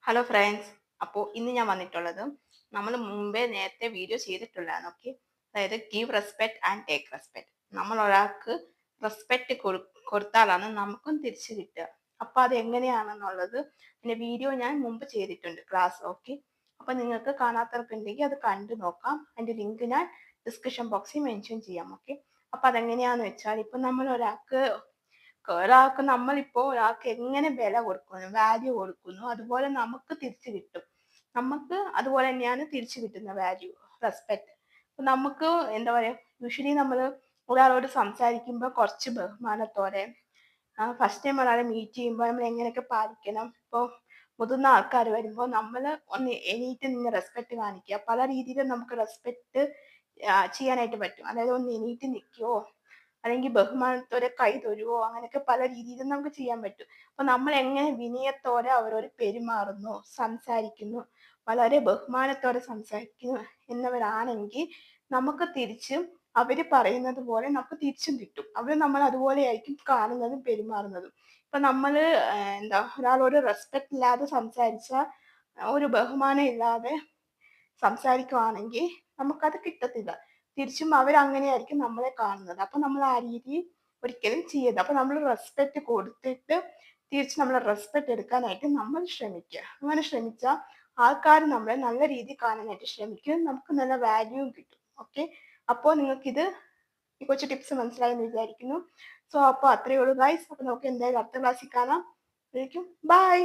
Hello friends. അപ്പോൾ ഇന്ന് ഞാൻ വന്നിട്ടുള്ളത് നമ്മൾ മുമ്പേ നേരത്തെ വീഡിയോ ചെയ്തിട്ടുള്ളതാണ്. ഓക്കെ, അതായത് give respect and take respect. നമ്മൾ ഒരാൾക്ക് റെസ്പെക്ട് കൊടുത്താലാണ് നമുക്കും തിരിച്ചു കിട്ടുക. അപ്പോൾ അത് എങ്ങനെയാണെന്നുള്ളത് പിന്നെ വീഡിയോ ഞാൻ മുമ്പ് ചെയ്തിട്ടുണ്ട് ക്ലാസ്. ഓക്കെ, അപ്പോൾ നിങ്ങൾക്ക് കാണാത്തവർക്ക് ഉണ്ടെങ്കിൽ അത് കണ്ടു നോക്കാം. അതിൻ്റെ ലിങ്ക് ഞാൻ ഡിസ്ക്രിപ്ഷൻ ബോക്സിൽ മെൻഷൻ ചെയ്യാം. ഓക്കെ, അപ്പോൾ അതെങ്ങനെയാണെന്ന് വെച്ചാൽ ഇപ്പം നമ്മൾ ഒരാൾക്ക് എങ്ങനെ വില കൊടുക്കുന്നു, വാല്യൂ കൊടുക്കുന്നു, അതുപോലെ നമുക്ക് തിരിച്ചു കിട്ടും. നമുക്ക് അതുപോലെ തന്നെയാണ് തിരിച്ചു കിട്ടുന്ന വാല്യൂ, റെസ്പെക്ട്. നമുക്ക് എന്താ പറയാ, യൂഷ്വലി നമ്മൾ ഒരാളോട് സംസാരിക്കുമ്പോൾ കുറച്ച് ബഹുമാനത്തോടെ, ഫസ്റ്റ് ടൈം ഒരാളെ മീറ്റ് ചെയ്യുമ്പോൾ നമ്മൾ എങ്ങനെയൊക്കെ പാലിക്കണം. ഇപ്പോൾ മുതിർന്ന ആൾക്കാർ വരുമ്പോൾ നമ്മൾ ഒന്ന് എണീറ്റ് നിന്ന് റെസ്പെക്ട് കാണിക്കുക. പല രീതിയിലും നമുക്ക് റെസ്പെക്ട് ചെയ്യാനായിട്ട് പറ്റും. അതായത് ഒന്ന് എണീറ്റ് നിൽക്കുകയോ അല്ലെങ്കിൽ ബഹുമാനത്തോടെ കൈ തൊഴുവോ, അങ്ങനെയൊക്കെ പല രീതിയിലും നമുക്ക് ചെയ്യാൻ പറ്റും. അപ്പൊ നമ്മൾ എങ്ങനെ വിനയത്തോടെ അവരോട് പെരുമാറുന്നു, സംസാരിക്കുന്നു, വളരെ ബഹുമാനത്തോടെ സംസാരിക്കുന്നു എന്നവരാണെങ്കിൽ നമുക്ക് തിരിച്ചും അവര് പറയുന്നത് പോലെ നമുക്ക് തിരിച്ചും കിട്ടും. അവര് നമ്മൾ അതുപോലെ ആയിരിക്കും കാണുന്നതും പെരുമാറുന്നതും. ഇപ്പൊ നമ്മള് ഒരാളോട് റെസ്പെക്ട് ഇല്ലാതെ സംസാരിച്ചാൽ, ഒരു ബഹുമാനം ഇല്ലാതെ സംസാരിക്കുവാണെങ്കിൽ നമുക്കത് കിട്ടത്തില്ല. തിരിച്ചും അവരങ്ങനെയായിരിക്കും നമ്മളെ കാണുന്നത്. അപ്പൊ നമ്മൾ ആ രീതി ഒരിക്കലും ചെയ്യരുത്. അപ്പൊ നമ്മൾ റെസ്പെക്ട് കൊടുത്തിട്ട് തിരിച്ച് നമ്മൾ റെസ്പെക്ട് എടുക്കാനായിട്ട് നമ്മൾ ശ്രമിക്കുക. അങ്ങനെ ശ്രമിച്ചാൽ ആൾക്കാർ നമ്മളെ നല്ല രീതിയിൽ കാണാനായിട്ട് ശ്രമിക്കും. നമുക്ക് നല്ല വാല്യൂവും കിട്ടും. ഓക്കെ, അപ്പോൾ നിങ്ങൾക്കിത് ഈ കൊച്ചു ടിപ്സ് മനസ്സിലായെന്ന് വിചാരിക്കുന്നു. സോ അപ്പോൾ അത്രയേ ഉള്ളൂ ഗൈസ്. അപ്പോൾ നമുക്ക് എന്തായാലും അടുത്ത ക്ലാസ്സിൽ കാണാം. ബൈ.